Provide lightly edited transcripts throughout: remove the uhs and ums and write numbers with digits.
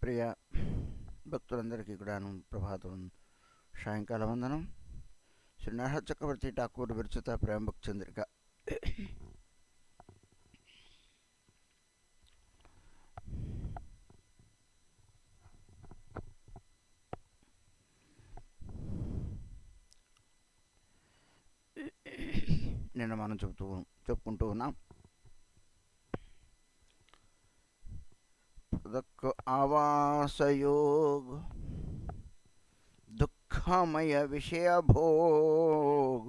ప్రియ భక్తులందరికీ కూడాను ప్రభాతం సాయంకాల వందనం. శ్రీ నరహర చక్రవర్తి ఠాకూర్ విరచిత ప్రేమ భక్తి చంద్రిక. నిన్న మనం చెప్పుకుంటూ ఉన్నాం. పృథక్ ఆవాసయోగ దుఃఖమయ విషయభోగ్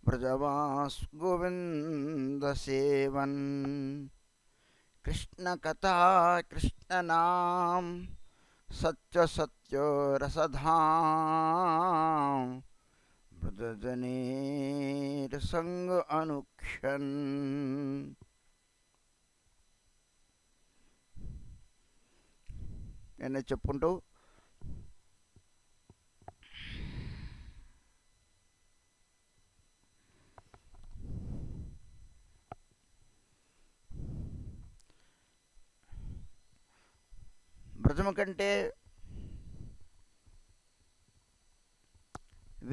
బ్రజవాస్ గోవింద సేవన్ కృష్ణ కథా కృష్ణ నామ సత్య సత్య రసధాం బ్రజజనేర్ సంగ అనుక్షన్. నేను చెప్పుకుంటూ బ్రజము కంటే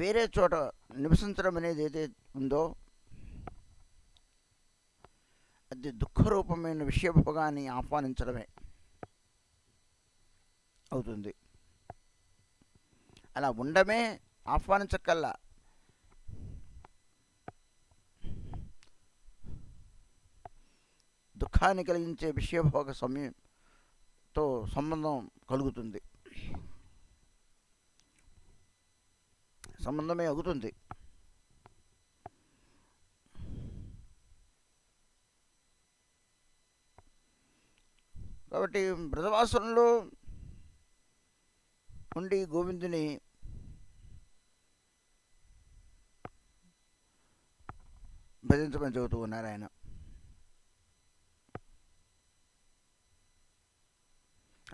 వేరే చోట నివసించడం అనేది ఏదైతే ఉందో అది దుఃఖరూపమైన విషయభోగాన్ని ఆహ్వానించడమే అవుతుంది. అలా ఉండమే ఆహ్వానించకల్లా దుఃఖాన్ని కలిగించే విషయభోగ సమయంతో సంబంధం కలుగుతుంది, సంబంధమే అవుతుంది. కాబట్టి బ్రజవాసంలో ఉండి గోవిందుని భజించమని చెబుతూ ఉన్నారు ఆయన.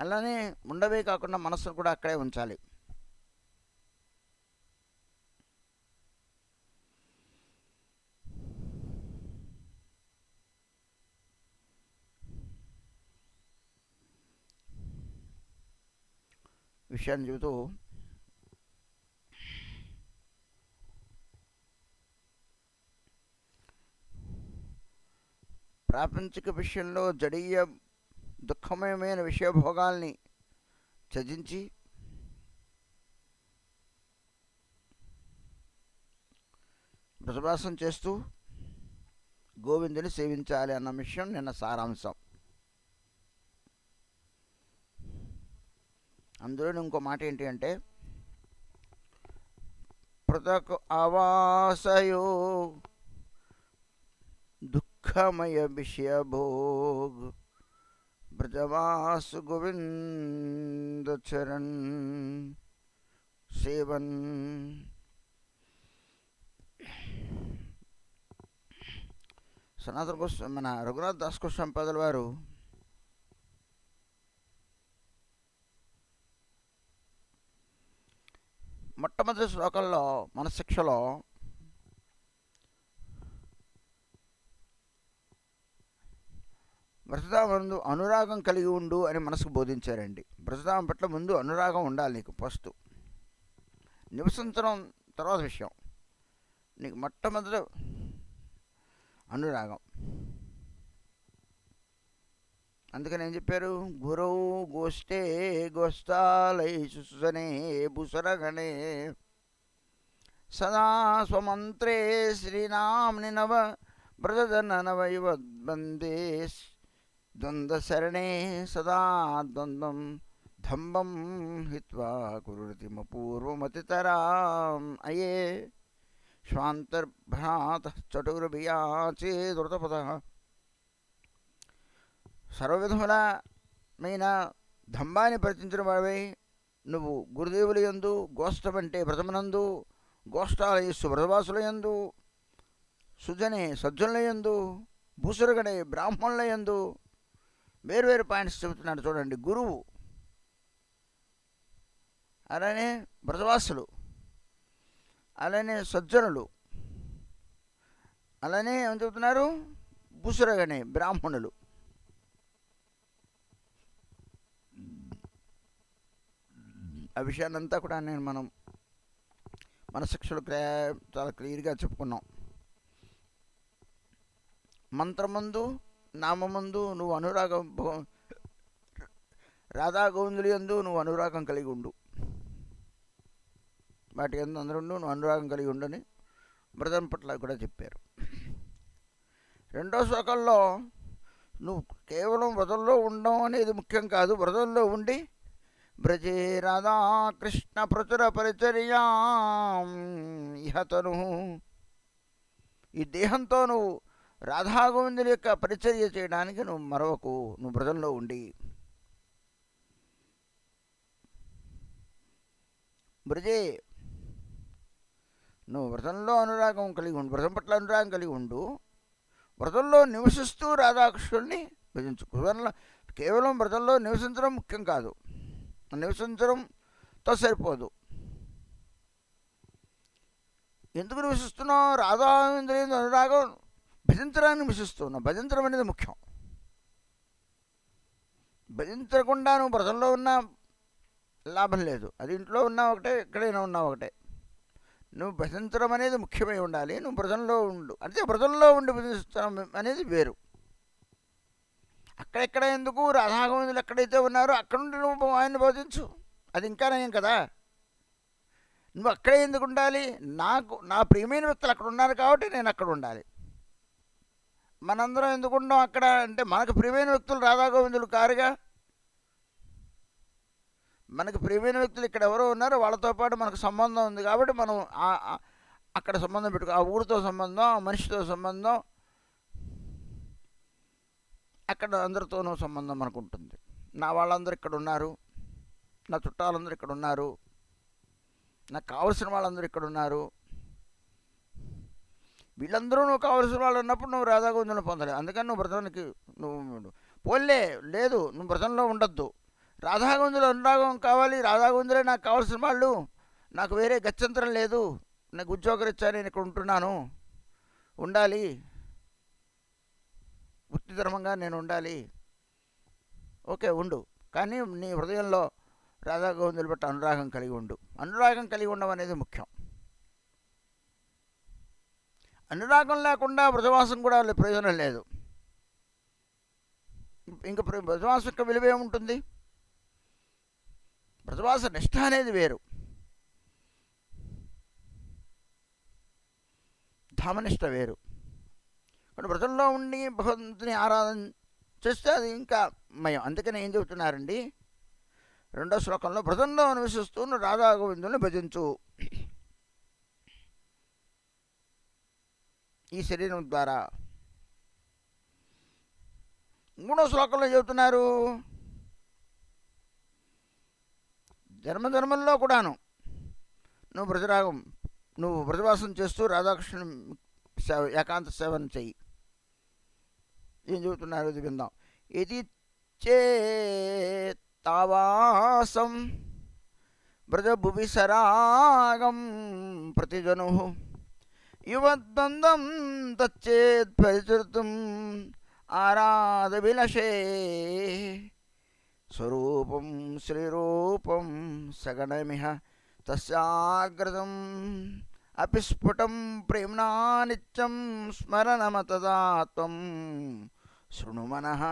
అలానే ఉండవే కాకుండా మనస్సును కూడా అక్కడే ఉంచాలి. విషయాన్ని చెబుతూ ప్రాపంచిక విషయంలో జడీయ దుఃఖమయమైన విషయభోగాల్ని త్యజించి బ్రజవాసం చేస్తూ గోవిందుని సేవించాలి అన్న విషయం నిన్న సారాంశం. అందులో ఇంకో మాట ఏంటి అంటే పృథక్ ఆవాసయో దుఃఖమయ విషయభోగ్ బ్రజవాసు గోవింద చరణ్ సేవన్. సనాతన గోస్వామి మన రఘునాథ్ దాస్ గోస్వామి పదుల వారు మొట్టమొదటి శ్లోకంలో మన శిక్షలో బ్రజధామందు అనురాగం కలిగి ఉండు అని మనసుకు బోధించారండి. బ్రజధామం పట్ల ముందు అనురాగం ఉండాలి నీకు. ఫస్ట్ నివసించడం తర్వాత విషయం. నీకు మొట్టమొదటి అనురాగం. అందుకని ఏం చెప్పారు? గురవు గోష్ఠే గోష్ఠాలై సుసనే భూసరగణే సదా స్వమంత్రే శ్రీనామ్ని నవ బ్రజజన నవయువద్వందే ద్వంద్వశరణే సదా ద్వంద్వం ధంబం హిత్వా కురుతిమపూర్వమతితరాం అయే శ్వాంతర్భ్రాత చటుర్భియాచే ధృతపద. సర్వవిధములమైన ధంబాన్ని పరిచించిన వాడివై నువ్వు గురుదేవుల యందు, గోష్ఠం అంటే వ్రతమునందు, గోష్ఠాలయస్సు వ్రతవాసుల యందు, సుజనే సజ్జనుల యందు, భూసురగడే బ్రాహ్మణుల యందు వేరువేరు పాయింట్స్ చెబుతున్నాడు చూడండి. గురువు, అలానే వ్రతవాసులు, అలానే సజ్జనులు, అలానే ఏమని చెబుతున్నారు? భూసురగనే బ్రాహ్మణులు. ఆ విషయాన్నంతా కూడా మనం మన శిక్షలు చాలా క్లియర్గా చెప్పుకున్నాం. మంత్రమందు నామందు నువ్వు అనురాగం రాధా గోవిందులు యందు నువ్వు అనురాగం కలిగి ఉండు, వాటి ఎందు అందరూ నువ్వు అనురాగం కలిగి ఉండని వ్రతం పట్ల కూడా చెప్పారు. రెండో శ్లోకంలో నువ్వు కేవలం వ్రతంలో ఉండడం అనేది ముఖ్యం కాదు, వ్రతంలో ఉండి బ్రజే రాధాకృష్ణ ప్రచుర పరిచర్యా ఇహతను, ఈ దేహంతో నువ్వు రాధాగోవిందుల యొక్క పరిచర్య చేయడానికి నువ్వు మరొకకు, నువ్వు వ్రతంలో ఉండి బ్రజే నువ్వు వ్రతంలో అనురాగం కలిగి ఉండు, వ్రతం పట్ల అనురాగం కలిగి ఉండు, వ్రతంలో నివసిస్తూ రాధాకృష్ణుడిని భజించు. కేవలం వ్రతంలో నివసించడం ముఖ్యం కాదు, నివసించడంతో సరిపోదు. ఎందుకు నివసిస్తున్నావు? రాధాగోవిందుల అనురాగం భజించడానికి నివసిస్తున్నావు. భజించడం అనేది ముఖ్యం. భజించకుండా నువ్వు వ్రతంలో ఉన్నా లాభం లేదు. అది ఇంట్లో ఉన్నా ఒకటే, ఎక్కడైనా ఉన్నా ఒకటే. నువ్వు భజించడం అనేది ముఖ్యమై ఉండాలి. నువ్వు వ్రతంలో ఉండు, అంటే వ్రతంలో ఉండి భజించడం అనేది వేరు. అక్కడెక్కడ ఎందుకు? రాధాగోవిందులు ఎక్కడైతే ఉన్నారో అక్కడ నుండి నువ్వు ఆయన్ని భజించు, అది ఇంకా నయం కదా. నువ్వు అక్కడే ఎందుకు ఉండాలి? నా ప్రియమైన వ్యక్తులు అక్కడ ఉన్నారు కాబట్టి నేను అక్కడ ఉండాలి. మనందరం ఎందుకు ఉండం అక్కడ అంటే మనకు ప్రియమైన వ్యక్తులు రాధాగోవిందులు కారుగా. మనకు ప్రియమైన వ్యక్తులు ఇక్కడ ఎవరో ఉన్నారో వాళ్ళతో పాటు మనకు సంబంధం ఉంది కాబట్టి మనం అక్కడ సంబంధం పెట్టుకో. ఆ ఊరితో సంబంధం, ఆ మనిషితో సంబంధం, అక్కడ అందరితోనూ సంబంధం మనకు ఉంటుంది. నా వాళ్ళందరూ ఇక్కడ ఉన్నారు, నా చుట్టాలందరూ ఇక్కడ ఉన్నారు, నాకు కావలసిన వాళ్ళందరూ ఇక్కడ ఉన్నారు, వీళ్ళందరూ నువ్వు కావలసిన వాళ్ళు ఉన్నప్పుడు నువ్వు రాధాగోవిందులను పొందలేవు. అందుకని నువ్వు వ్రతానికి నువ్వు పోలే లేదు, నువ్వు వ్రతంలో ఉండొద్దు. రాధాగోవిందులు అనురాగం కావాలి, రాధాగోవిందులే నాకు కావాల్సిన వాళ్ళు, నాకు వేరే గత్యంతరం లేదు, నాకు ఉద్యోగరీత్యా నేను ఇక్కడ ఉంటున్నాను, ఉండాలి, వృత్తిధర్మంగా నేను ఉండాలి. ఓకే ఉండు, కానీ నీ హృదయంలో రాధాగోవిందులు బట్టి అనురాగం కలిగి ఉండు. అనురాగం కలిగి ఉండడం అనేది ముఖ్యం. అనురాగం లేకుండా వ్రతవాసం కూడా ప్రయోజనం లేదు. ఇంకా వ్రతవాసం యొక్క విలువ ఏముంటుంది? వ్రతవాస నిష్ఠ అనేది వేరు, ధామనిష్ట వేరు. ఇప్పుడు వ్రతంలో ఉండి భగవంతుని ఆరాధన చేస్తే అది ఇంకా మయం. అందుకని ఏం చెబుతున్నారండి రెండో శ్లోకంలో, వ్రతంలో నివసిస్తూ రాధాగోవిందుల్ని భజించు. ఈ శరీరం ద్వారా. మూడో శ్లోకంలో చెబుతున్నారు, జన్మజన్మల్లో కూడాను నువ్వు వ్రతవాసం చేస్తూ రాధాకృష్ణ ఏకాంత సేవను చెయ్యి. ఏం చెబుతున్నారు ఇది విందాం. ఇది చేతావాసం వ్రజభువి సరాగం ప్రతిజను యువద్బంధం తచ్చేత్ పరిచర్తుం ఆరాధవిలషే స్వరూపం శ్రీరూపం సగణమిహ తస్యాగ్రతం అపి స్ఫుటం ప్రేమ్నా నిత్యం స్మరణమతదాత్వం శృణు మనః.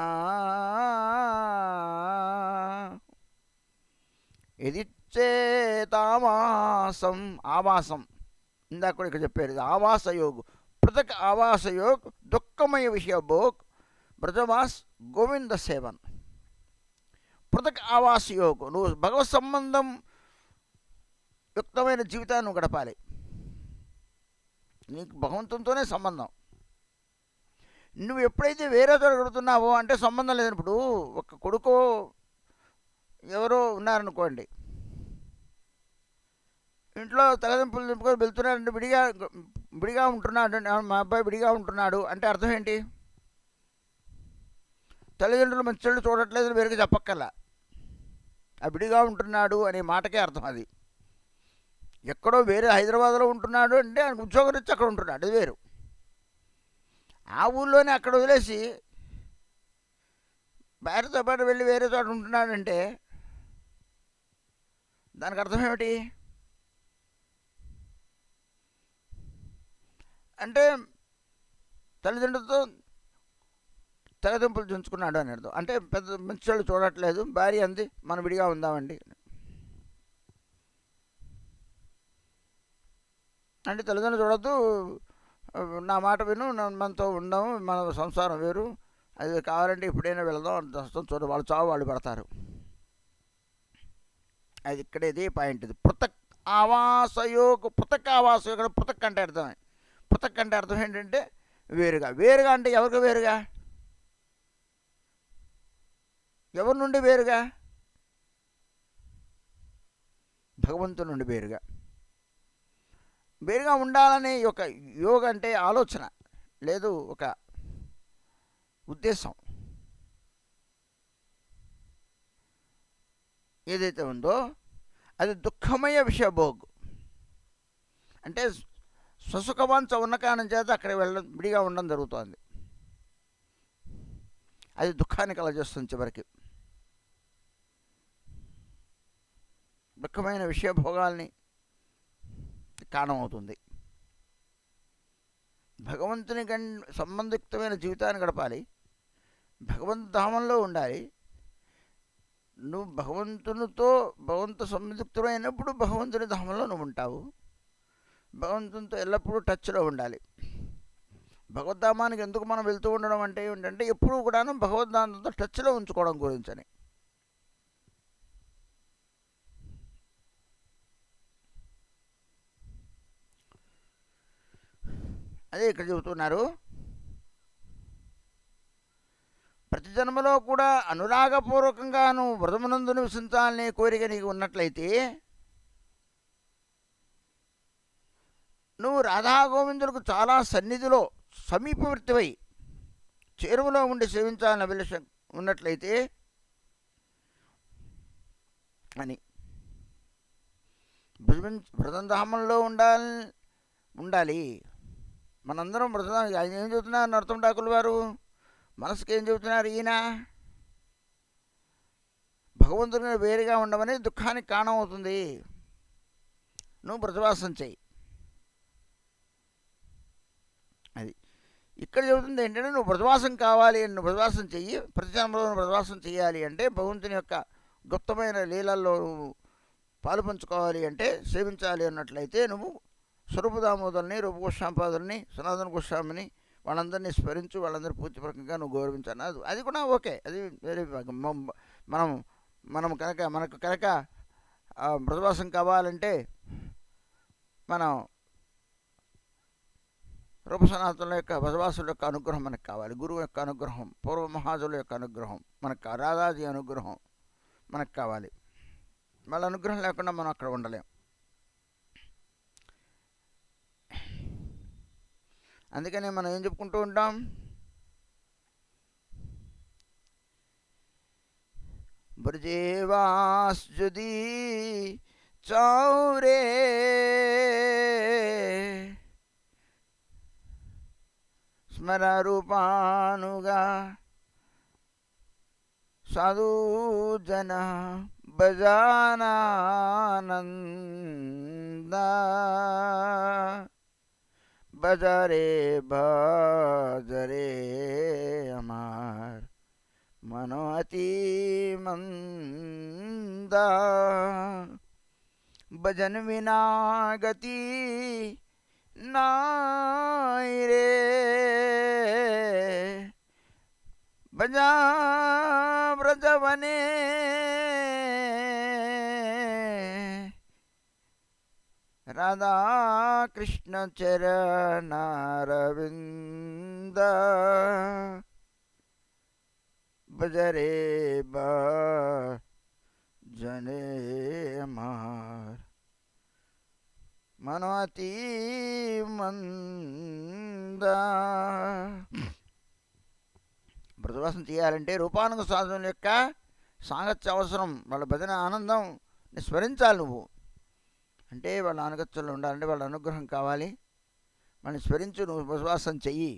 ఎదిచ్చేతావాసం ఆవాసం ఇందాక కూడా ఇక్కడ చెప్పారు, ఇది ఆవాసయోగ్. పృథక్ ఆవాసయోగ్ దుఃఖమయ విషయ భోగ్ బ్రజవాస్ గోవింద సేవన్. పృథక్ ఆవాసయోగ్, నువ్వు భగవత్ సంబంధం యుక్తమైన జీవితాన్ని గడపాలి. నీకు భగవంతునితోనే సంబంధం. నువ్వు ఎప్పుడైతే వేరే చోట గడుపుతున్నావో అంటే సంబంధం లేదు. ఇప్పుడు ఒక కొడుకో ఎవరో ఉన్నారనుకోండి, ఇంట్లో తలదింపులు దింపుకొని వెళ్తున్నాడంటే విడిగా ఉంటున్నాడు, మా అబ్బాయి విడిగా ఉంటున్నాడు అంటే అర్థం ఏంటి? తల్లిదండ్రులు మంచి చెడు చూడట్లేదు వేరుగా చెప్పక్కర్లా, ఆ విడిగా ఉంటున్నాడు అనే మాటకే అర్థం. అది ఎక్కడో వేరే హైదరాబాద్లో ఉంటున్నాడు అంటే ఆయన ఉద్యోగం ఇచ్చి అక్కడ ఉంటున్నాడు, అది వేరు. ఆ ఊళ్ళోనే అక్కడ వదిలేసి భార్యతో పాటు వెళ్ళి వేరే చోట ఉంటున్నాడంటే దానికి అర్థం ఏమిటి అంటే తల్లిదండ్రులతో తెగదింపులు చుంచుకున్నాడు అని అర్థం. అంటే పెద్ద మంచి వాళ్ళు చూడట్లేదు, భార్య అంది మనం విడిగా ఉందామండి అంటే తల్లిదండ్రులు చూడద్దు, నా మాట విను, మనతో ఉండము, మన సంసారం వేరు, అది కావాలంటే ఇప్పుడైనా వెళదాం అంత చూడ వాళ్ళు చావు వాళ్ళు పడతారు. అది ఇక్కడ ఇది పాయింట్. ఇది పృథక్ ఆవాసయోగ, పృథక్ ఆవాసయోగ. పృథక్ అంటే అర్థమే, పృథక్ అంటే అర్థం ఏంటంటే వేరుగా. వేరుగా అంటే ఎవరికి వేరుగా, ఎవరి నుండి వేరుగా, భగవంతుడి నుండి వేరుగా. వేరుగా ఉండాలనే ఒక యోగ అంటే ఆలోచన లేదు, ఒక ఉద్దేశం ఏదైతే ఉందో అది దుఃఖమయ విషయభోగ్. అంటే స్వసుఖవంచ ఉన్న కారణం చేత అక్కడికి వెళ్ళడం, విడిగా ఉండడం జరుగుతోంది. అది దుఃఖాన్ని కలగజేస్తుంది, చివరికి దుఃఖమైన విషయభోగాల్ని కారణమవుతుంది. భగవంతుని సంబంధితమైన జీవితాన్ని గడపాలి, భగవంతు ధామంలో ఉండాలి. నువ్వు భగవంతు సంయుక్తమైనప్పుడు భగవంతుని ధామంలో నువ్వు ఉంటావు. భగవంతునితో ఎల్లప్పుడూ టచ్లో ఉండాలి. భగవద్ధామానికి ఎందుకు మనం వెళ్తూ ఉండడం అంటే ఏంటంటే ఎప్పుడూ కూడాను భగవద్ధామంతో టచ్లో ఉంచుకోవడం గురించని. అదే ఇక్కడ చెబుతున్నారు. ప్రతి జన్మలో కూడా అనురాగపూర్వకంగా నువ్వు వ్రతమునందు నివసించాలనే కోరిక నీకు ఉన్నట్లయితే నువ్వు రాధాగోవిందులకు చాలా సన్నిధిలో సమీపవర్తివై చేరువలో ఉండి సేవించాలని అభిలాష ఉన్నట్లయితే అని వ్రతంధామంలో ఉండాలి. మనందరం వ్రతం. ఆయన ఏం చెబుతున్నారు నరోత్తమ ఠాకూర్ వారు, మనసుకి ఏం చెబుతున్నారు ఈయన, భగవంతుని వేరుగా ఉండమని దుఃఖానికి కారణం అవుతుంది, నువ్వు వ్రతవాసం చెయ్యి. అది ఇక్కడ చెబుతుంది ఏంటంటే నువ్వు వ్రతవాసం కావాలి, నువ్వు వ్రతవాసం చెయ్యి. ప్రతి జన్మలో వ్రతవాసం చేయాలి అంటే భగవంతుని యొక్క గుప్తమైన లీలల్లో నువ్వు పాలు పంచుకోవాలి అంటే సేవించాలి అన్నట్లయితే నువ్వు స్వరూప దామోదరుని, రూప గోస్వామిపాదుల్ని, సనాతన గోస్వామిని వాళ్ళందరినీ స్మరించు, వాళ్ళందరూ పూర్తిపరకంగా నువ్వు గౌరవించాలి. అది కూడా ఓకే, అది వేరే. మనకు కనుక వ్రతవాసం కావాలంటే మనం రూప సనాతనుల యొక్క వ్రతవాసుల యొక్క అనుగ్రహం మనకు కావాలి, గురువు యొక్క అనుగ్రహం, పూర్వ మహాజుల యొక్క అనుగ్రహం మనకు, రాధాజీ అనుగ్రహం మనకు కావాలి. వాళ్ళ అనుగ్రహం లేకుండా మనం అక్కడ ఉండలేం. అందుకని మనం ఏం చెప్పుకుంటూ ఉంటాం, బ్రజేవాస్జుదీ చౌరే స్మర రూపానుగా సాధుజన భజానానంద बजरे अमार मनो अति मंदा भजन विना गति नाय रे भजा व्रजवने राधा कृष्ण चरणारविंद बजरे जने अमार मनोति मंद. వ్రతవాసం చేయాలంటే రూపానుగ సాధువుల యొక్క సాంగత్య అవసరం, వాళ్ళ భజన ఆనందం స్మరించాలి. నువ్వు అంటే వాళ్ళ అనుగత్యంలో ఉండాలంటే వాళ్ళ అనుగ్రహం కావాలి. వాళ్ళని స్మరించు, నువ్వు వ్రతవాసం చెయ్యి.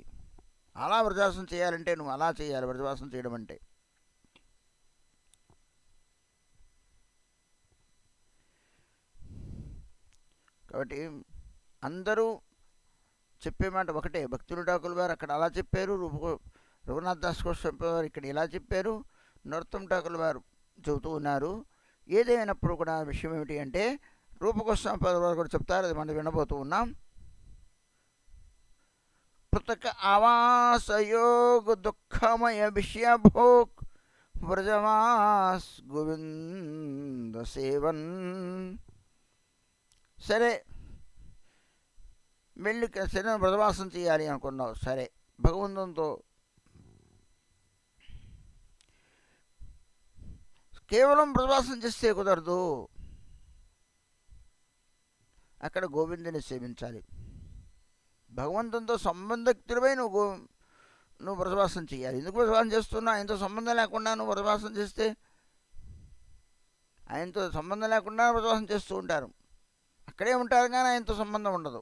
అలా వ్రతవాసం చేయాలంటే నువ్వు అలా చేయాలి. వ్రతవాసం చేయడం అంటే కాబట్టి అందరూ చెప్పే మాట ఒకటే. భక్తులు ఠాకూర్ వారు అక్కడ అలా చెప్పారు, రఘునాథ్ దాస్ గోస్వామి వారు ఇక్కడ ఇలా చెప్పారు, నరోత్తమ్ ఠాకూర్ వారు చెబుతూ ఉన్నారు. ఏదేమైనప్పుడు కూడా విషయం ఏమిటి అంటే రూపగోస్వామి వారు కూడా చెప్తారు, అది మనం వినబోతూ ఉన్నాం. పృథక్ ఆవాసయోగ దుఃఖమయ విషయభోక్ వ్రజమాస్ గోవింద సేవన్. సరే, వెళ్ళి శరీరం వ్రతవాసం చేయాలి అనుకున్నావు. సరే, భగవంతునితో కేవలం వ్రతవాసం చేస్తే కుదరదు, అక్కడ గోవిందుని సేవించాలి. భగవంతునితో సంబంధితుడిపై నువ్వు వ్రతవాసం చేయాలి. ఎందుకు వ్రతవాసం చేస్తున్నా? ఆయనతో సంబంధం లేకుండా నువ్వు వ్రతవాసం చేస్తే, ఆయనతో సంబంధం లేకుండా వ్రతవాసం చేస్తూ ఉంటారు. అక్కడే ఉంటారు కానీ ఆయనతో సంబంధం ఉండదు,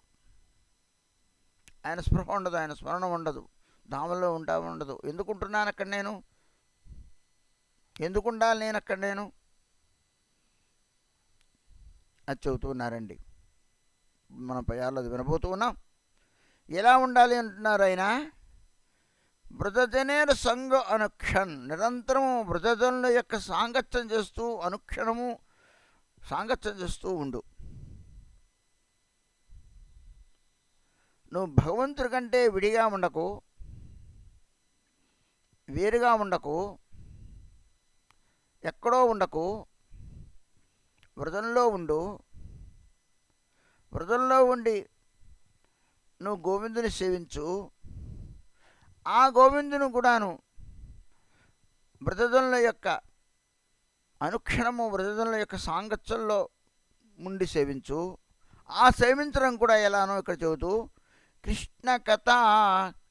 ఆయన స్పృహ ఉండదు, ఆయన స్మరణ ఉండదు, ధామంలో ఉండదు. ఎందుకుంటున్నాను అక్కడ నేను? ఎందుకుండాలి నేను అక్కడ? నేను అది చెబుతున్నారండి. మనం పయాల్లో అది వినబోతూ ఉన్నాం. ఎలా ఉండాలి అంటున్నారు ఆయన. వృజజనేర సంగ అనుక్షణ్, నిరంతరము వృజజనుల యొక్క సాంగత్యం చేస్తూ అనుక్షణము సాంగత్యం చేస్తూ ఉండు. నువ్వు భగవంతుడి కంటే విడిగా ఉండకు, వేరుగా ఉండకు, ఎక్కడో ఉండకు, వ్రతంలో ఉండు. వ్రతంలో ఉండి నువ్వు గోవిందుని సేవించు. ఆ గోవిందుని కూడాను వ్రతజనుల యొక్క అనుక్షణము వ్రతజనుల యొక్క సాంగత్యంలో ఉండి సేవించు. ఆ సేవించడం కూడా ఎలానో ఇక్కడ చెబుతూ, కృష్ణ కథ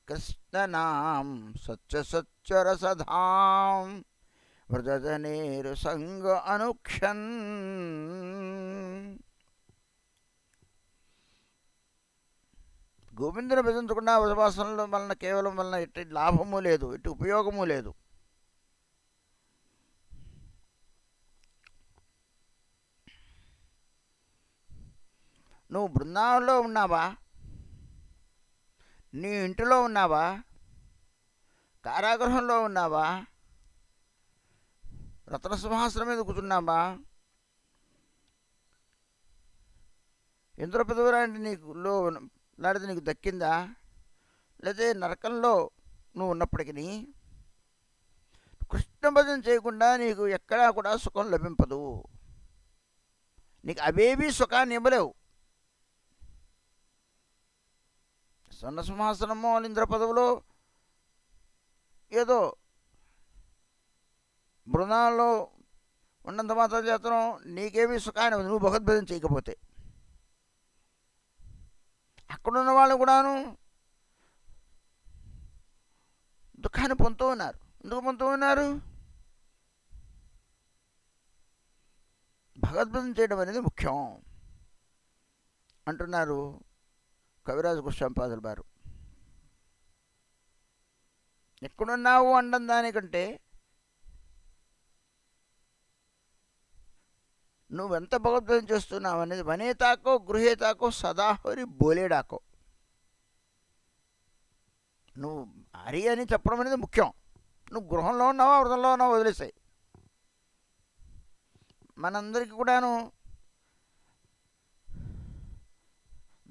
కృష్ణనాం సత్య సత్యరసధాం వ్రజనేరు సంగ అనుక్షణ్. గోవిందుని భజించకుండా ఉపవాసనల వలన కేవలం వలన ఎట్టి లాభము లేదు, ఎట్టి ఉపయోగము లేదు. నువ్వు బృందావనంలో ఉన్నావా, నీ ఇంటిలో ఉన్నావా, కారాగృహంలో ఉన్నావా, రత్న సింహాసనం మీద కూర్చున్నావా, ఇంద్ర పదవి నీకులో లాంటిది నీకు దక్కిందా, లేదా నరకంలో నువ్వు ఉన్నప్పటికీ కృష్ణ భజన చేయకుండా నీకు ఎక్కడా కూడా సుఖం లభింపదు. నీకు అవేవీ సుఖాన్ని ఇవ్వలేవు. స్వర్ణ సింహాసనమో ఇంద్ర పదవులో ఏదో బృందాల్లో ఉన్నంత మాత్రం చేతనం నీకేమీ సుఖాన్ని నువ్వు భగవద్భజన చేయకపోతే. అక్కడున్న వాళ్ళు కూడాను దుఃఖాన్ని పొందుతూ ఉన్నారు. ఎందుకు పొందుతూ ఉన్నారు? భగవద్భజన చేయడం అనేది ముఖ్యం అంటున్నారు కవిరాజ గోస్వామిపాదుల వారు. ఎక్కడున్నావు అనడం దానికంటే నువ్వెంత భగవద్భజన చేస్తున్నావు అనేది వనేతాకో గృహేతాకో సదాహరి బోలేడాకో. నువ్వు హరి అని చెప్పడం అనేది ముఖ్యం. నువ్వు గృహంలో ఉన్నావా వృధంలో ఉన్నావా వదిలేసాయి. మనందరికీ కూడాను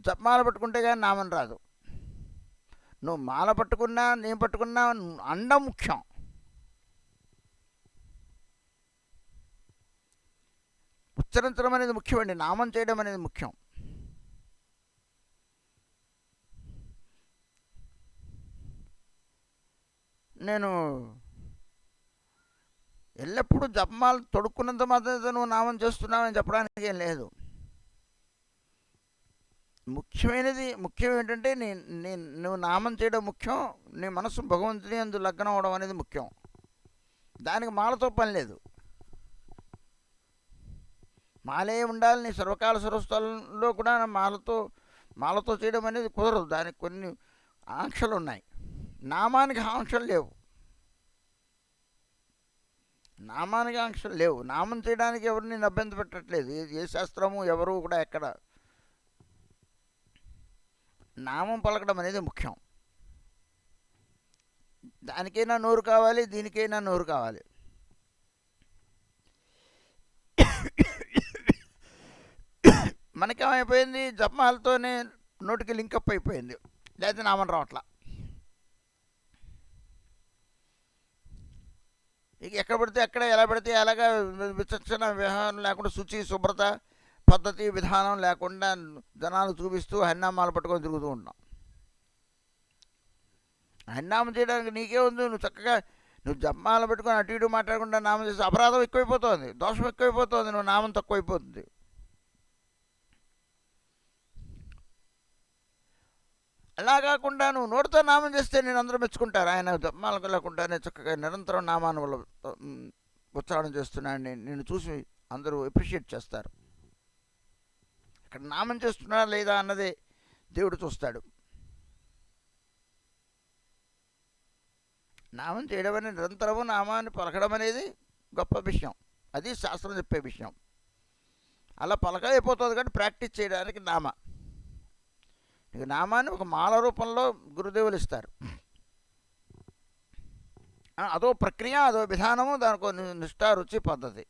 జపమాల పట్టుకుంటే కానీ నామం రాదు. నువ్వు మాల పట్టుకున్నా నేను పట్టుకున్నా అండం ముఖ్యం. ఉచ్చరించడం అనేది ముఖ్యమండి, నామం చేయడం అనేది ముఖ్యం. నేను ఎల్లప్పుడూ జపమాల తొడుక్కున్నంత మాత్రం నువ్వు నామం చేస్తున్నావని చెప్పడానికి ఏం లేదు. ముఖ్యం ఏంటంటే నువ్వు నామం చేయడం ముఖ్యం, నీ మనసు భగవంతుని యందు లగ్నం అవడం అనేది ముఖ్యం. దానికి మాలతో పని లేదు. మాలే ఉండాలి. నీ సర్వకాల సర్వస్థలంలో కూడా మాలతో చేయడం అనేది కుదరదు. దానికి కొన్ని ఆంక్షలు ఉన్నాయి. నామానికి ఆంక్షలు లేవు. నామానికి ఆంక్షలు లేవు. నామం చేయడానికి ఎవరిని అభ్యంతరం పెట్టట్లేదు. ఏ శాస్త్రము ఎవరు కూడా ఎక్కడ నామం పలకడం అనేది ముఖ్యం. దానికైనా నోరు కావాలి, దీనికైనా నోరు కావాలి. మనకేమైపోయింది, జపమాలతోనే నోటికి లింకప్ అయిపోయింది, లేకపోతే నామం రావట్లా. ఇక ఎక్కడ పడితే ఎక్కడ, ఎలా పడితే అలాగా విచక్షణ విహారం లేకుండా, శుచి శుభ్రత పద్ధతి విధానం లేకుండా జనాలు చూపిస్తూ హరినామాలు పట్టుకొని తిరుగుతూ ఉంటాం. హరినామం చేయడానికి నీకే ఉంది, నువ్వు చక్కగా నువ్వు జపమాల పెట్టుకొని అటు ఇటు మాట్లాడకుండా నామం చేస్తే అపరాధం ఎక్కువైపోతుంది, దోషం ఎక్కువైపోతుంది, నువ్వు నామం తక్కువైపోతుంది. అలా కాకుండా నువ్వు నోటితో నామం చేస్తే నేను అందరూ మెచ్చుకుంటారు. ఆయన జపమాలకు లేకుండానే చక్కగా నిరంతరం నామాన్ని వల్ల ఉచ్చారణ చేస్తున్నాడని నిన్ను చూసి అందరూ అప్రిషియేట్ చేస్తారు. ఇక్కడ నామం చేస్తున్నాడా లేదా అన్నదే దేవుడు చూస్తాడు. నామం చేయడం అనేది, నిరంతరము నామాన్ని పలకడం అనేది గొప్ప విషయం. అది శాస్త్రం చెప్పే విషయం. అలా పలకైపోతుంది కానీ ప్రాక్టీస్ చేయడానికి నీకు నామాన్ని ఒక మాల రూపంలో గురుదేవులు ఇస్తారు. అదో ప్రక్రియ, అదో విధానము, దానికో నిష్ఠా రుచి పద్ధతి.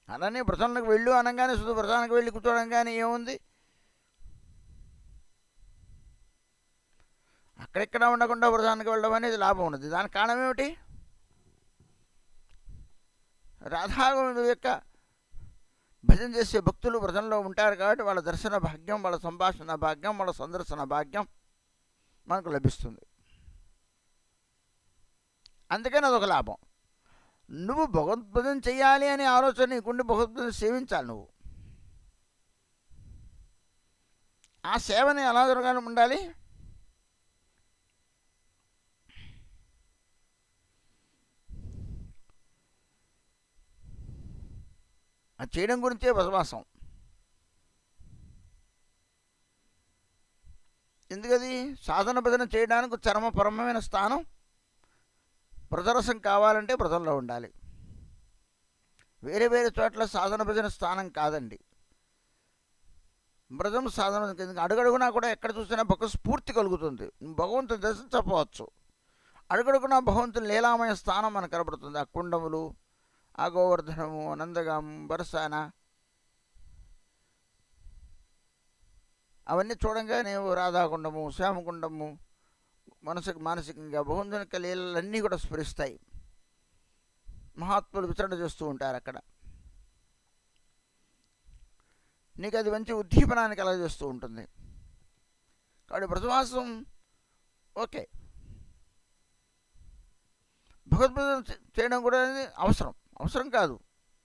అలానే వ్రతంలోకి వెళ్ళు అనగానే శుద్ధ వ్రతానికి వెళ్ళి కూర్చోవడం కానీ ఏముంది, అక్కడెక్కడ ఉండకుండా వ్రతానికి వెళ్ళడం అనేది లాభం ఉన్నది. దానికి కారణం ఏమిటి? రాధాగోవిందు యొక్క భజన చేసే భక్తులు వ్రతంలో ఉంటారు కాబట్టి వాళ్ళ దర్శన భాగ్యం, వాళ్ళ సంభాషణ భాగ్యం, వాళ్ళ సందర్శన భాగ్యం మనకు లభిస్తుంది. అందుకని అదొక లాభం. నువ్వు భగవద్భజన చెయ్యాలి అనే ఆలోచన నీకుండి భగవద్భజన సేవించాలి. నువ్వు ఆ సేవని ఎలా జరగాలి ఉండాలి? అది చేయడం గురించే వసవాసం. ఎందుకది? సాధన భజన చేయడానికి చరమపరమైన స్థానం వ్రతరసం కావాలంటే వ్రతంలో ఉండాలి. వేరే వేరే చోట్ల సాధన భజన స్థానం కాదండి. వ్రతం సాధన అడుగడుగునా కూడా ఎక్కడ చూసినా భక్త స్ఫూర్తి కలుగుతుంది. భగవంతుని దర్శించకపోవచ్చు, అడుగడుగునా భగవంతుని లీలామయ స్థానం మనకు కనబడుతుంది. ఆ కుండములు, ఆ గోవర్ధనము, నందగం, బరసాన, అవన్నీ చూడంగానే రాధాకుండము, శ్యామకుండము మానసికంగా భగవంతుని యొక్క లీలలన్నీ కూడా స్ఫురిస్తాయి. మహాత్ములు విచరణ చేస్తూ ఉంటారు అక్కడ. నీకు అది మంచి ఉద్దీపనాన్ని కలగజేస్తూ ఉంటుంది. కాబట్టి వ్రతవాసం ఓకే, భగవద్భజన చేయడం కూడా అనేది అవసరం కాదు.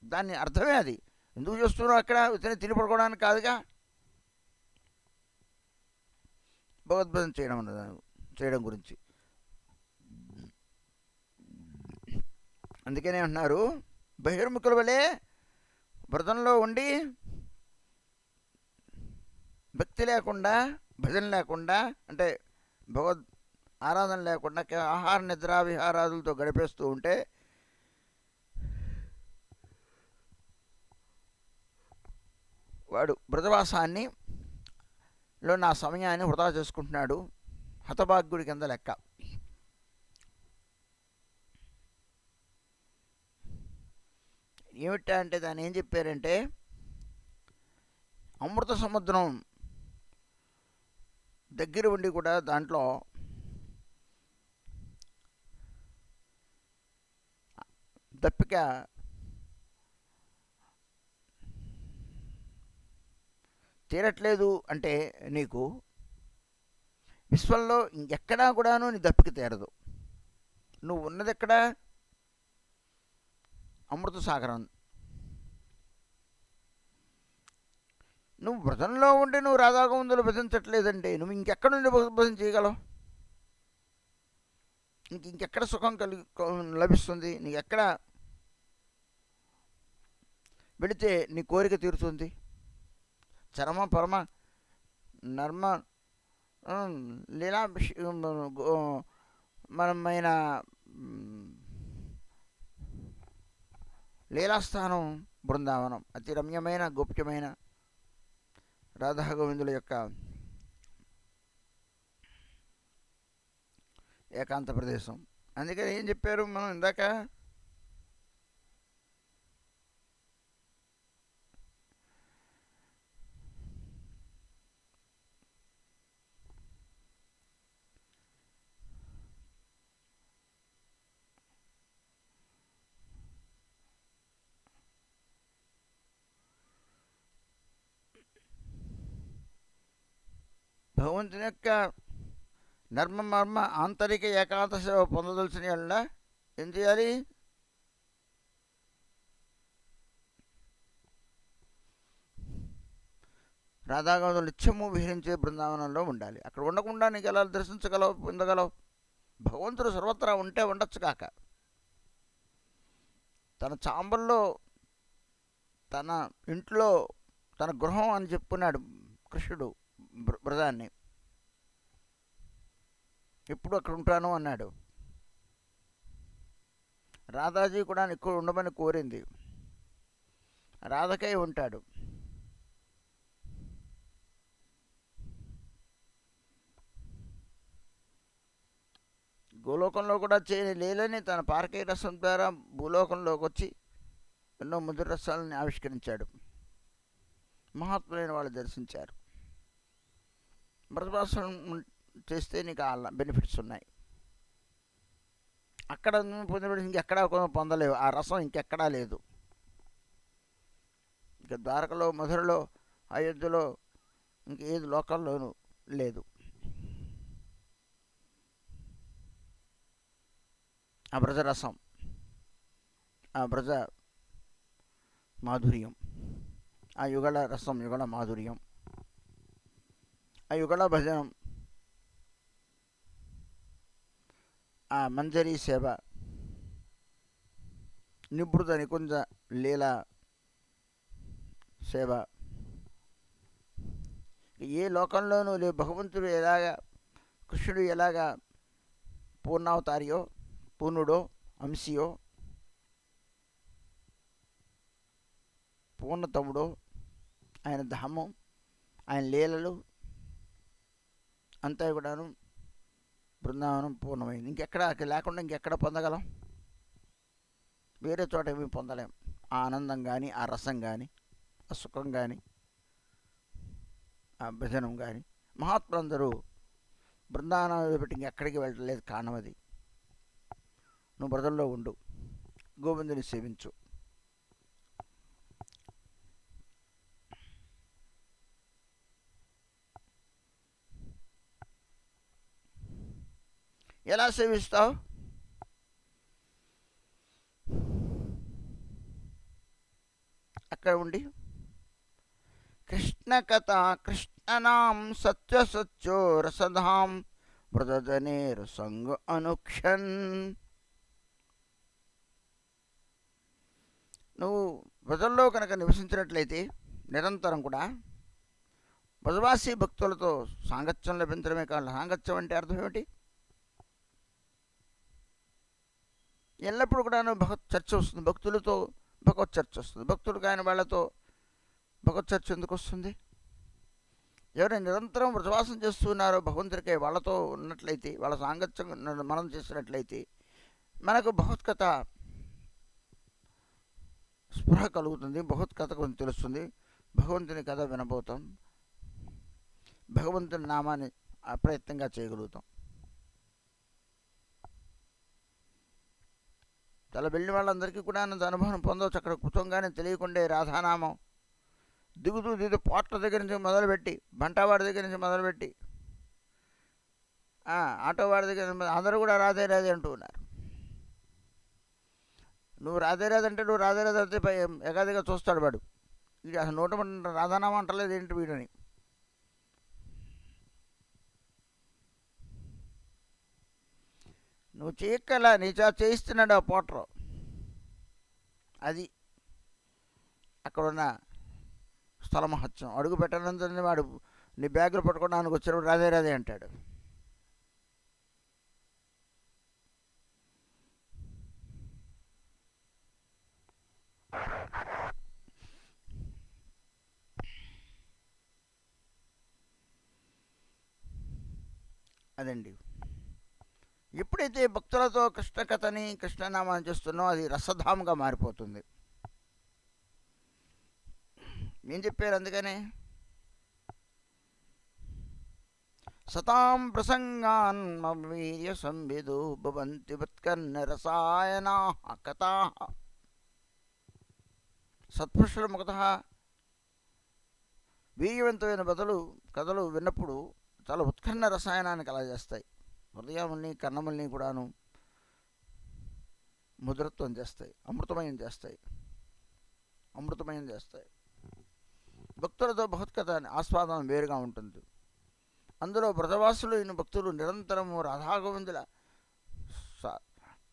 దాని అర్థమే అది. ఎందుకు చేస్తున్నావు అక్కడ? తిని పడుకోవడానికి కాదుగా భగవద్భజన చేయడం గురించి. అందుకనే అంటున్నారు, బహిర్ముఖుల వలె వ్రతంలో ఉండి భక్తి లేకుండా, భజన లేకుండా, అంటే భగవద్ ఆరాధన లేకుండా ఆహార నిద్ర విహారాదులతో గడిపేస్తూ ఉంటే వాడు వ్రతవాసాన్ని లో నా సమయాన్ని వృధా చేసుకుంటున్నాడు, హతభాగ్యుడి కింద లెక్క. ఏమిటా అంటే దాన్ని ఏం చెప్పారంటే, అమృత సముద్రం దగ్గర ఉండి కూడా దాంట్లో దప్పిక తీరట్లేదు అంటే నీకు విశ్వంలో ఇంకెక్కడా కూడాను నీ దప్పిక తీరదు. నువ్వు ఉన్నది ఎక్కడ? అమృత సాగరం. నువ్వు వ్రతంలో ఉండి నువ్వు రాధాగోవిందులు భజించట్లేదంటే నువ్వు ఇంకెక్కడ నుండి భజన చేయగలవు? ఇంకెక్కడ సుఖం లభిస్తుంది? నీకెక్కడ వెళితే నీ కోరిక తీరుతుంది? చరమ పరమ నర్మ లీలా మనమైన లీలాస్థానం బృందావనం, అతి రమ్యమైన గోప్యమైన రాధా గోవిందుల యొక్క ఏకాంత ప్రదేశం. అందుకని ఏం చెప్పారు మనం ఇందాక, భగవంతుని యొక్క నర్మ మర్మ ఆంతరిక ఏకాంత సేవ పొందదలసిన వాళ్ళ ఏం చేయాలి? రాధాగోవిందులు నిత్యము విహరించే బృందావనంలో ఉండాలి. అక్కడ ఉండకుండా నీకు ఎలా దర్శించగలవు, పొందగలవు? భగవంతుడు సర్వత్రా ఉంటే ఉండొచ్చు కాక, తన చాంబల్లో, తన ఇంట్లో, తన గృహం అని చెప్పుకున్నాడు కృష్ణుడు బ్రదాన్ని. ఎప్పుడు అక్కడ ఉంటాను అన్నాడు. రాధాజీ కూడా ఇక్కడ ఉండమని కోరింది. రాధకై ఉంటాడు. గోలోకంలో కూడా చేయని లీలని తన పారకీ రసం ద్వారా భూలోకంలోకి వచ్చి ఎన్నో మధుర రసాలని ఆవిష్కరించాడు. మహాత్ములైన వాళ్ళు దర్శించారు. మృతభాషణం చేస్తే నీకు ఆ బెనిఫిట్స్ ఉన్నాయి. అక్కడ పొందిన ఇంకెక్కడా పొందలేవు. ఆ రసం ఇంకెక్కడా లేదు. ఇక ద్వారకలో, మధురలో, అయోధ్యలో, ఇంకేది లోకల్లోనూ లేదు. ఆ బ్రజరసం, ఆ బ్రజ మాధుర్యం, ఆ యుగళ రసం, యుగళ మాధుర్యం, ఆ యుగళ భజనం, ఆ మంజరీ సేవ, నిబృత నికుంజ లీలా సేవ ఏ లోకంలోనూ లేవు. భగవంతుడు ఎలాగా, కృష్ణుడు ఎలాగా పూర్ణావతారియో, పూర్ణుడో, అంశియో, పూర్ణతముడో, ఆయన ధామం, ఆయన లీలలు అంతా కూడాను బృందావనం పూర్ణమైంది. ఇంకెక్కడ లేకుండా ఇంకెక్కడ పొందగలం? వేరే చోట ఏమీ పొందలేం. ఆ ఆనందం కానీ, ఆ రసం కానీ, ఆ సుఖం కానీ, ఆ భజనం కానీ. మహాత్ములందరూ బృందావనం పెట్టి ఇంకెక్కడికి వెళ్ళలేదు. కారణం అది. నువ్వు బ్రతుల్లో ఉండు, గోవిందుని సేవించు. ఎలా సేవిస్తావు? అక్కడ ఉండి కృష్ణ కథ కృష్ణనాం సత్య సత్యో రసధాం మృదనే రసంగ అనుక్షన్. నువ్వు బ్రజల్లో కనుక నివసించినట్లయితే నిరంతరం కూడా బ్రజవాసీ భక్తులతో సాంగత్యం లభించడమే కాదు. సాంగత్యం అంటే అర్థం ఏమిటి? ఎల్లప్పుడూ కూడా భగవత్ చర్చ వస్తుంది. భక్తులతో భగవత్ చర్చ వస్తుంది. భక్తులు కాని వాళ్ళతో భగవత్ చర్చ ఎందుకు వస్తుంది? ఎవరైనా నిరంతరం వ్రతవాసం చేస్తున్నారో భగవంతుడికై వాళ్ళతో ఉన్నట్లయితే, వాళ్ళ సాంగత్యం మనం చేసినట్లయితే మనకు భగవత్కథ స్పృహ కలుగుతుంది. భగవత్కథ గురించి తెలుస్తుంది. భగవంతుని కథ వినబోతాం. భగవంతుని నామాన్ని అప్రయత్నంగా చేయగలుగుతాం. చాలా వెళ్ళిన వాళ్ళందరికీ కూడా అనుభవం పొందవచ్చు. అక్కడ కూర్చోగానే తెలియకుండా రాధానామం దిగుతూ పోట్ల దగ్గర నుంచి మొదలుపెట్టి, బంటావాడి దగ్గర నుంచి మొదలుపెట్టి, ఆటోవాడి దగ్గర అందరూ కూడా రాధే రాధే అంటూ ఉన్నారు. నువ్వు రాధే రాధే అంటే నువ్వు రాధే రాధే అంటే ఎగాదిగా చూస్తాడు వాడు. ఇది అసలు నోట రాధానామం అంటలేదు ఏంటి వీడని. నువ్వు చేయక్కలా, నీ చేయిస్తున్నాడు ఆ పోటర్. అది అక్కడున్న స్థల మహత్యం. అడుగు పెట్టనంతనే వాడు నీ బ్యాగులు పట్టుకోవడానికి వచ్చినప్పుడు రాధే రాధే అంటాడు. అదండి. ఎప్పుడైతే భక్తులతో కృష్ణ కథని కృష్ణనామాన్ని చేస్తున్నామో అది రసధామంగా మారిపోతుంది. ఏం చెప్పారు అందుకనే సతాం ప్రసంగాన్ వీర్య సంవిదు భవంతి వత్కర్ణ రసాయనా కథా. సత్పురుషుల ముఖత వీర్యవంతమైన కథలు విన్నప్పుడు చాలా ఉత్కర్ణ రసాయనాన్ని కలగజేస్తాయి. హృదయాముల్ని కన్నముల్ని కూడాను మధురత్వం చేస్తాయి, అమృతమయం చేస్తాయి. భక్తులతో భగవత్కథ ఆస్వాదం వేరుగా ఉంటుంది. అందులో వ్రతవాసులు అయిన భక్తులు నిరంతరము రాధాగోవిందుల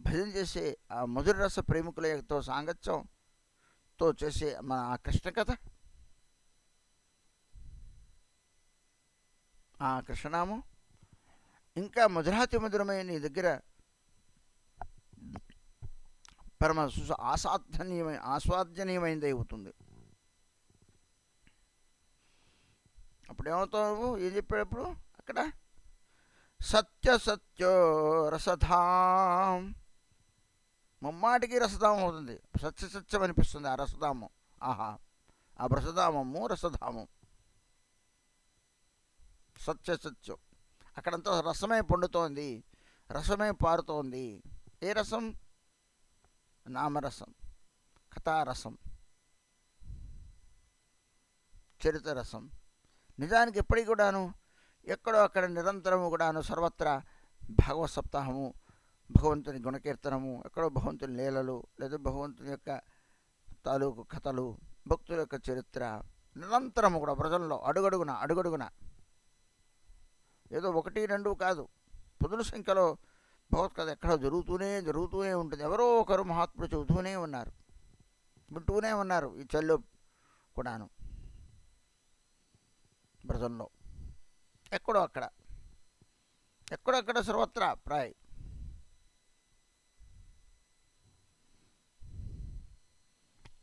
భజన చేసే ఆ మధుర రస ప్రేమికులతో సాంగత్యంతో చేసే మన ఆ కృష్ణ కథ, ఆ కృష్ణనామం ఇంకా మధురాతి మధురమైన నీ దగ్గర పరమ ఆస్వాద్యనీయమైనది అవుతుంది. అప్పుడు ఏమవుతావు? ఏం చెప్పేటప్పుడు అక్కడ సత్యో రసధాం, ముమ్మాటికి రసధామం అవుతుంది. సత్యం అనిపిస్తుంది ఆ రసధామం. ఆహా, ఆ రసధామము రసధామం సత్యం. అక్కడంతా రసమే పండుతోంది, రసమే పారుతోంది. ఏ రసం? నామరసం, కథారసం, చరిత్ర రసం. నిజానికి ఎప్పటికి కూడాను ఎక్కడో అక్కడ నిరంతరము కూడాను సర్వత్రా భాగవత సప్తాహము, భగవంతుని గుణకీర్తనము, ఎక్కడో భగవంతుని లీలలు లేదా భగవంతుని యొక్క తాలూకు కథలు, భక్తుల యొక్క చరిత్ర నిరంతరము కూడా ప్రజల్లో అడుగడుగున ఏదో 1, 2 కాదు, పదుల సంఖ్యలో భగవత్కథ ఎక్కడో జరుగుతూనే ఉంటుంది. ఎవరో ఒకరు మహాత్ములు చెబుతూనే ఉన్నారు, వింటూనే ఉన్నారు. ఈ చల్లో కూడాను బ్రజంలో ఎక్కడో సర్వత్రా ప్రాయ్.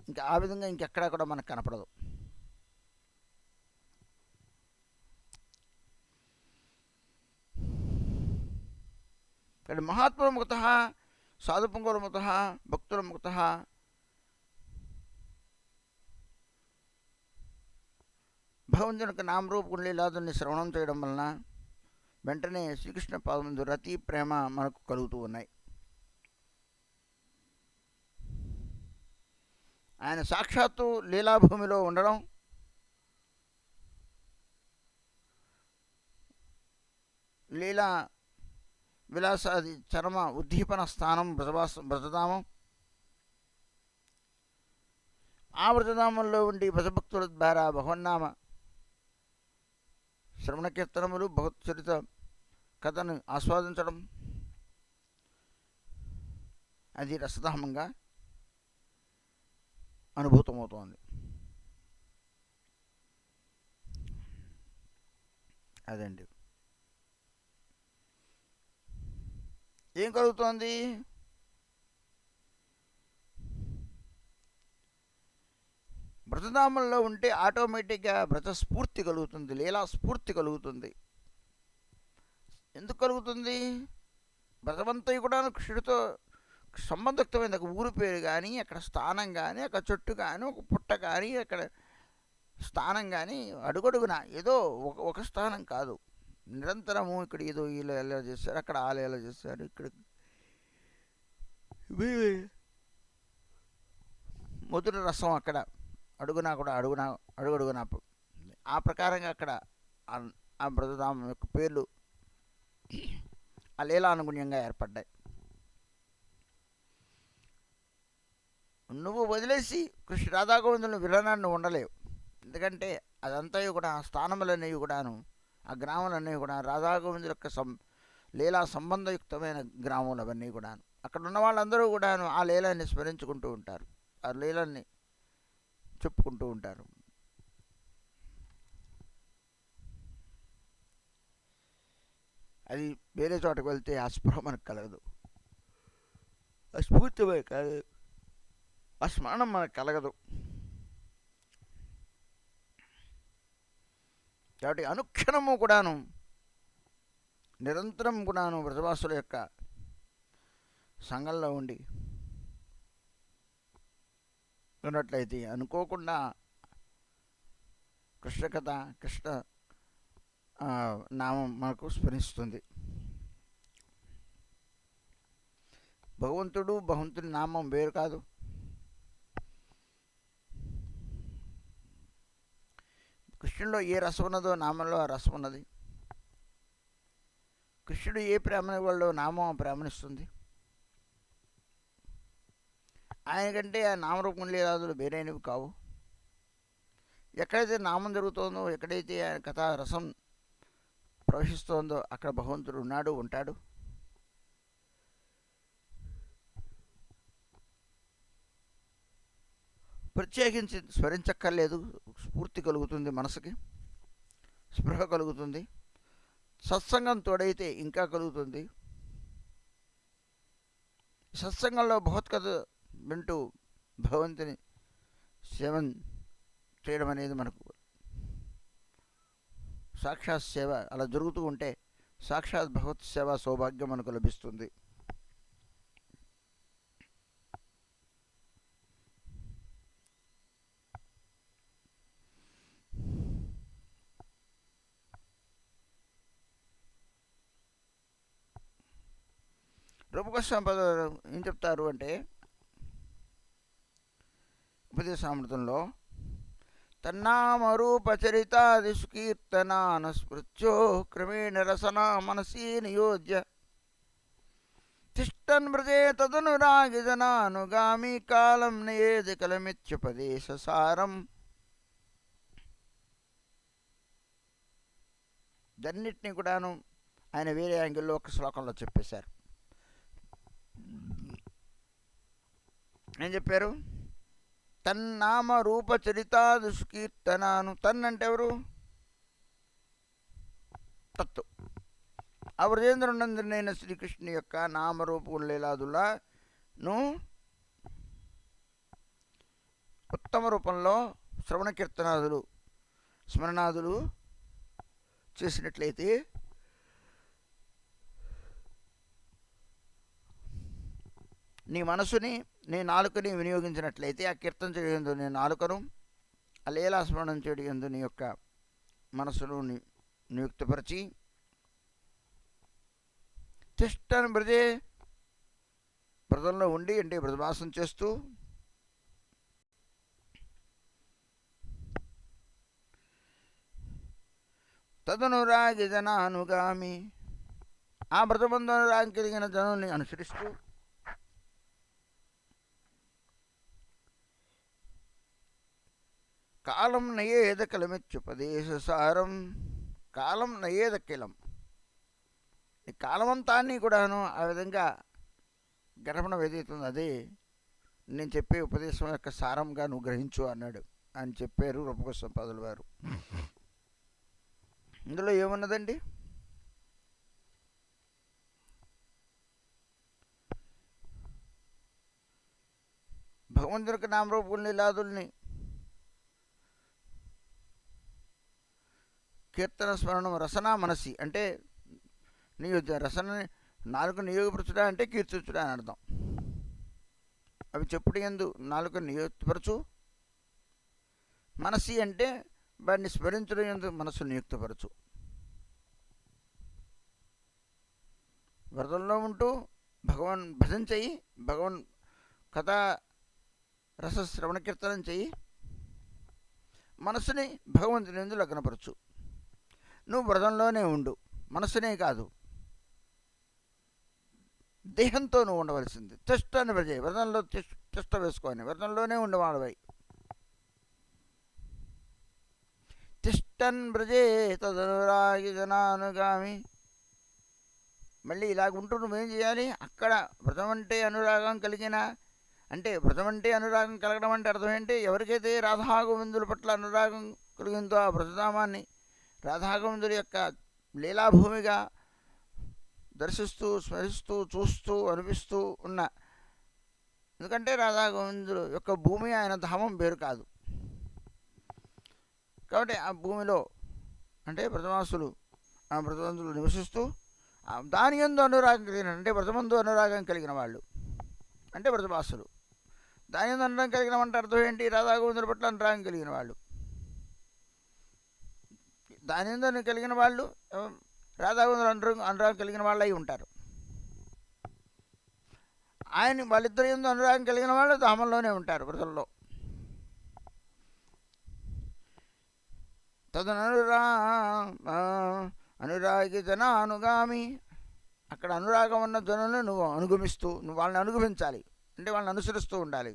ఇంకా ఆ విధంగా ఇంకెక్కడా కూడా మనకు కనపడదు. ఇక్కడ మహాత్ముల ముక్త, సాధుపుంగవుల ముక్త, భక్తుల ముక్త, భగవంతుని యొక్క నామరూప లీలాదుల్ని శ్రవణం చేయడం వలన వెంటనే శ్రీకృష్ణ పాదముందు రతి ప్రేమ మనకు కలుగుతూ ఉన్నాయి. ఆయన సాక్షాత్తు లీలాభూమిలో ఉండడం, లీలా విలాసాది చరమ ఉద్దీపన స్థానం బ్రజధామం. ఆ బ్రజధామంలో ఉండి భజభక్తుల ద్వారా భగవన్నామ శ్రవణ కీర్తనములు, భగవత్ చరిత కథను ఆస్వాదించడం, అది రసధామంగా అనుభూతమవుతోంది. అదండి ఏం కలుగుతోంది? వ్రతధామంలో ఉంటే ఆటోమేటిక్గా వ్రతస్ఫూర్తి కలుగుతుంది, లీలా స్ఫూర్తి కలుగుతుంది. ఎందుకు కలుగుతుంది? వ్రతమంతా కూడా కృష్ణుడితో సంబంధయుక్తమైన ఒక ఊరు పేరు కానీ, అక్కడ స్థానం కానీ, అక్కడ చెట్టు కానీ, ఒక పుట్ట కానీ, అక్కడ స్థానం కానీ అడుగడుగున ఏదో ఒక స్థానం కాదు, నిరంతరము ఇక్కడ ఏదో ఇలా ఎలా చేశారు, అక్కడ ఆలు ఎలా చేశారు, ఇక్కడ మధుర రసం అక్కడ అడుగడుగున ఆ ప్రకారంగా అక్కడ ఆ బ్రతధామం యొక్క పేర్లు ఆ లీలానుగుణ్యంగా ఏర్పడ్డాయి. నువ్వు వదిలేసి కృష్ణ రాధాగోవిందులను విలనాన్ని ఉండలేవు. ఎందుకంటే అదంతా కూడా ఆ స్థానములనేవి కూడాను, ఆ గ్రామాలన్నీ కూడా రాధాగోవిందుల యొక్క లీలా సంబంధయుక్తమైన గ్రామాలు అవన్నీ కూడాను. అక్కడ ఉన్న వాళ్ళందరూ కూడాను ఆ లీలాన్ని స్మరించుకుంటూ ఉంటారు, ఆ లీలాన్ని చెప్పుకుంటూ ఉంటారు. అది వేరే చోటకు వెళ్తే ఆ స్పృహ మనకు కలగదు, ఆ స్ఫూర్తి మనకు కలగదు, ఆ స్మరణం మనకు కలగదు. కాబట్టి అనుక్షణము కూడాను నిరంతరం కూడాను వ్రజవాసుల యొక్క సంఘంలో ఉండి ఉన్నట్లయితే అనుకోకుండా కృష్ణ కథ, కృష్ణ నామం మనకు స్మరిస్తుంది. భగవంతుడి నామం వేరు కాదు. కృష్ణుడిలో ఏ రసం ఉన్నదో నామంలో ఆ రసం ఉన్నది. కృష్ణుడు ఏ ప్రేమని వాళ్ళు నామం ప్రేమనిస్తుంది. ఆయన కంటే ఆ నామరూపం లీలాదులు వేరైనవి కావు. ఎక్కడైతే నామం జరుగుతోందో, ఎక్కడైతే ఆయన కథా రసం ప్రవహిస్తోందో అక్కడ భగవంతుడు ఉన్నాడు, ఉంటాడు. ప్రత్యేకించి స్మరించక్కర్లేదు. స్ఫూర్తి కలుగుతుంది, మనసుకి స్పృహ కలుగుతుంది. సత్సంగం తోడైతే ఇంకా కలుగుతుంది. సత్సంగంలో భగవత్కథ వింటూ భగవంతుని సేవం చేయడం అనేది మనకు సాక్షాత్ సేవ. అలా జరుగుతూ ఉంటే సాక్షాత్ భగవత్ సేవ సౌభాగ్యం మనకు లభిస్తుంది. రూపగోస్వామి ఏం చెప్తారు అంటే, ఉపదేశామృతంలో తన్నామరూపచరితాదిషు కీర్తనాన స్మృత్యో క్రమేణ రసనా మనసీ నియోజ్య తిష్టన్ మృజే తదనురాగి జనానుగామి కాలం నయేది కలమిత్యుపదేశ సారం. దన్నిటినీ కూడాను ఆయన వేరే యాంగిల్లో ఒక శ్లోకంలో చెప్పేశారు. ఏం చెప్పారు? తన్నామ రూప చరితాదిషు కీర్తనాను. తన్ అంటే ఎవరు? తత్తు. ఆ వ్రజేంద్రునందనైన శ్రీకృష్ణుని యొక్క నామరూప లీలాదులను ఉత్తమ రూపంలో శ్రవణ కీర్తనాదులు, స్మరణాదులు చేసినట్లయితే నీ మనసుని, నీ నాలుకని వినియోగించినట్లయితే ఆ కీర్తన చేయడందు నీ నాలుకను, ఆ లీలా స్మరణం చేయడందు నీ యొక్క మనసును నియుక్తపరిచి తిష్టన్ బ్రజే, బ్రతంలో ఉండి అంటే బ్రజవాసం చేస్తూ తదనురాగి జనానుగామి, ఆ బ్రతబంధనురాగి కలిగిన జనుల్ని అనుసరిస్తూ కాలం నయేద కిలమిత్యుపదేశ సారం. కాలం నయేద కిలం, ఈ కాలమంతాన్ని కూడాను ఆ విధంగా గర్భణ ఏదైతుంది అదే నేను చెప్పే ఉపదేశం యొక్క సారంగా నువ్వు గ్రహించు అన్నాడు అని చెప్పారు రూపగోస్వామి వారు. ఇందులో ఏమున్నదండి? భగవంతునికి నామరూప లీలాదుల్ని కీర్తన స్మరణం రసనా మనసి అంటే రసన నాలుగు నియోగపరచుడా అంటే కీర్తించుడా అని అర్థం. అవి చెప్పుడు ఎందు నాలుగు నియుక్తపరచు. మనసి అంటే వాడిని స్మరించడం ఎందు మనసు నియుక్తపరచు. వ్రతంలో ఉంటూ భగవాన్ భజన చెయ్యి, భగవాన్ కథా రస శ్రవణ కీర్తనం చెయ్యి, మనసుని భగవంతుని ఎందు లగ్నపరచు. నువ్వు వ్రతంలోనే ఉండు, మనసునే కాదు దేహంతో నువ్వు ఉండవలసింది. తిష్ట అని వ్రజే, వ్రతంలో తిష్ట వేసుకొని వ్రతంలోనే ఉండేవాడవై. తిష్టన్ వ్రజే తదనురాగి జనానుగామి. మళ్ళీ ఇలాగ ఉంటూ నువ్వేం చేయాలి? అక్కడ వ్రతం అంటే అనురాగం కలిగిన, అంటే వ్రతం అంటే అనురాగం కలగడం అంటే అర్థం ఏంటి? ఎవరికైతే రాధాగోవిందుల పట్ల అనురాగం కలిగిందో ఆ వ్రతధామాన్ని రాధాగోవిందుల యొక్క లీలాభూమిగా దర్శిస్తూ, స్మరిస్తూ, చూస్తూ, అనిపిస్తూ ఉన్న, ఎందుకంటే రాధాగోవిందుల యొక్క భూమి ఆయన ధామం వేరు కాదు కాబట్టి ఆ భూమిలో అంటే వ్రతవాసులు, ఆ వ్రతవంతులు నివసిస్తూ దాని యందు అనురాగం కలిగిన అంటే వ్రతమందు అనురాగం కలిగిన వాళ్ళు అంటే వ్రతవాసులు. దాని యందు అనురాగం కలిగిన అంటే అర్థం ఏంటి? రాధాగోవిందుల పట్ల అనురాగం కలిగిన వాళ్ళు. దాని యందు కలిగిన వాళ్ళు రాధాగోవిందుల అనురాగం కలిగిన వాళ్ళు అయి ఉంటారు. ఆయన వాళ్ళిద్దరి యందు అనురాగం కలిగిన వాళ్ళు ధామంలోనే ఉంటారు, వ్రతంలో. అనురాగి జన అనుగామి. అక్కడ అనురాగం ఉన్న జనులను నువ్వు అనుగమిస్తూ, నువ్వు వాళ్ళని అనుగమించాలి అంటే వాళ్ళని అనుసరిస్తూ ఉండాలి.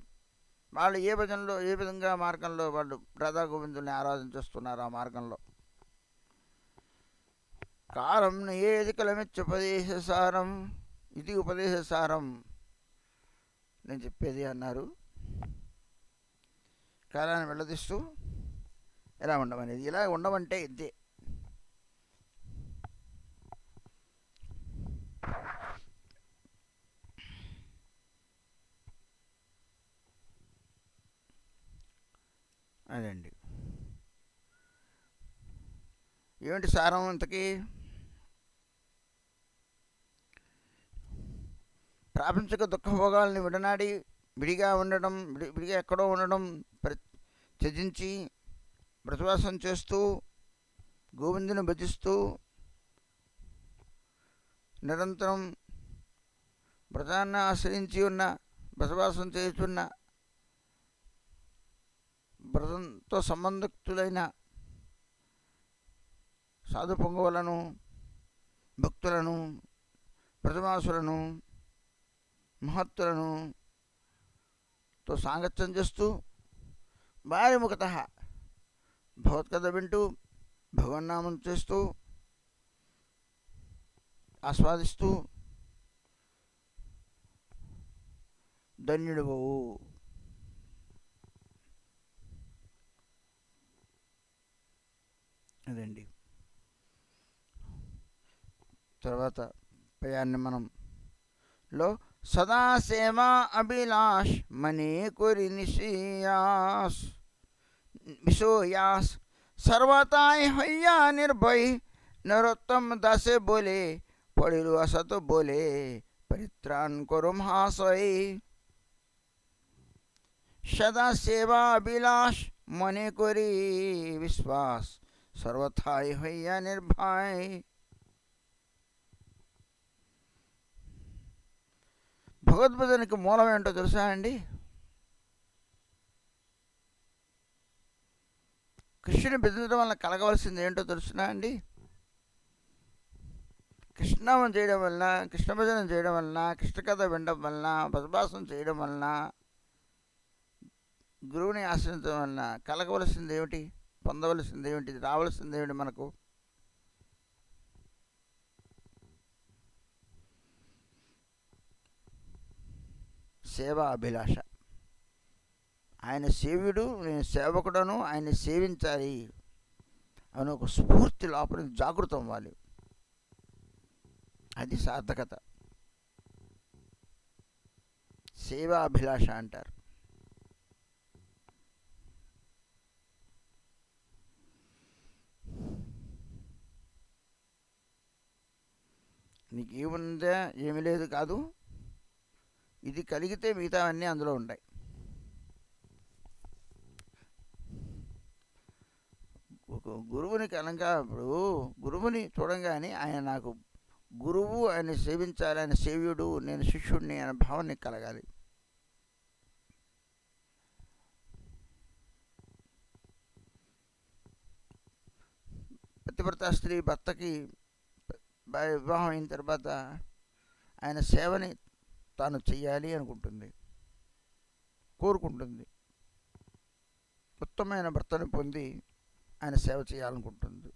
వాళ్ళు ఏ భజనలో ఏ విధంగా మార్గంలో వాళ్ళు రాధాగోవిందుల్ని ఆరాధన చేస్తున్నారు, ఆ మార్గంలో. కాలం ఏది కలమిచ్చుపదేశసారం, ఇది ఉపదేశసారం నేను చెప్పేది అన్నారు. కాలాన్ని వెళ్ళదీస్తూ ఎలా ఉండమనేది. ఇలా ఉండమంటే ఇదే. అదండి. ఏమిటి సారం ఇంతకీ? ప్రాపంచిక దుఃఖభోగాల్ని విడనాడి విడిగా ఉండడం, విడిగా ఎక్కడో ఉండడం త్యజించి వ్రతవాసం చేస్తూ గోవిందుని భజిస్తూ నిరంతరం వ్రతాన్ని ఆశ్రయించి ఉన్న, వ్రతవాసం చేస్తున్న, వ్రతంతో సంబంధితులైన సాధు పొంగవులను, భక్తులను, వ్రతవాసులను, మహత్తులను తో సాంగత్యం చేస్తూ వారి ముఖత భగవత్కథ వింటూ భగవన్నామం చేస్తూ ఆస్వాదిస్తూ ధన్యుడవు. అదండి. తర్వాత పయాన్ని మనం లో సదా సేమా అభిలాష్ మనే కొరి నిశయాస్ विशोयास सर्वताय हैया निर्भय नरोत्तम दासे बोले पढ़िलु असत बोले परित्राण करो महाशय सदा सेवा अभिलाष मने करी विश्वास सर्वथाय हैया निर्भय. భగవద్భజనకి మూలం ఏంటో తెలుసా అండి? కృష్ణుని భజించడం వల్ల కలగవలసింది ఏంటో తెలుసునా అండి? కృష్ణనామం చేయడం వలన, కృష్ణ భజన చేయడం వలన, కృష్ణ కథ వినడం వలన, భజభాసం చేయడం వలన, గురువుని ఆశ్రయించడం వలన కలగవలసింది ఏమిటి? పొందవలసింది ఏమిటి? రావలసింది ఏమిటి మనకు? సేవా అభిలాష. ఆయన సేవ్యుడు, నేను సేవకుడను, ఆయన్ని సేవించాలి అని ఒక స్ఫూర్తి లోపల జాగృతం అవ్వాలి. అది సార్థకత. సేవా అభిలాష అంటారు. నీకు ఏముందా? ఏమీ లేదు కాదు. ఇది కలిగితే మిగతా అన్నీ అందులో ఉంటాయి. ఒక గురువుని కనుక ఇప్పుడు గురువుని చూడంగానే ఆయన నాకు గురువు, ఆయన సేవించాలి, ఆయన సేవ్యుడు, నేను శిష్యుడిని అనే భావన కలగాలి. పతివ్రత స్త్రీ భర్తకి వివాహం అయిన తర్వాత ఆయన సేవని తాను చెయ్యాలి అనుకుంటుంది, కోరుకుంటుంది. ఉత్తమమైన భర్తను పొంది ఆయన సేవ చేయాలనుకుంటుంది.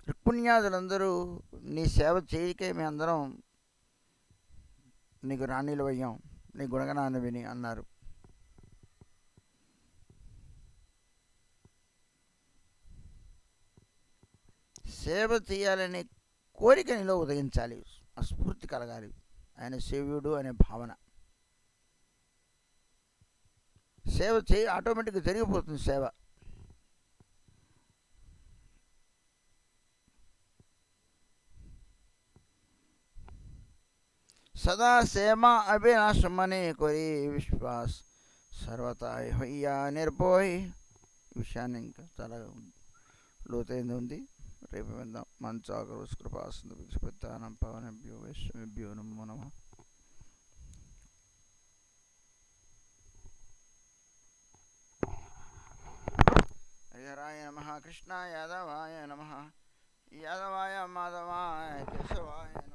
రుక్మిణ్యాదులందరూ నీ సేవ చేయకే మేమందరం నీకు రాణీలు అయ్యాం, నీ గుణగణాన్ని విని అన్నారు. సేవ చేయాలనే కోరిక నీలో ఉదయించాలి, ఆ స్ఫూర్తి కలగాలి. ఆయన సేవ్యుడు అనే భావన. సేవ చేయి, ఆటోమేటిక్గా జరిగిపోతుంది సేవ. సదా సేమ అభినాశమని కొరి విశ్వాస్ సర్వతా హయ్యా నిర్భోయ్. ఈ విషయాన్ని ఇంకా చాలా లోతైంది ఉంది, రేపు విందాం. మంచాకరు కృపాసందు విస్పత్తానం పవనభ్యో వైష్ణవేభ్యో నమో నమః. హరిహరాయ నమః. కృష్ణాయ యాదవాయ నమః. యాదవాయ మాధవాయ కేశవాయ నమః.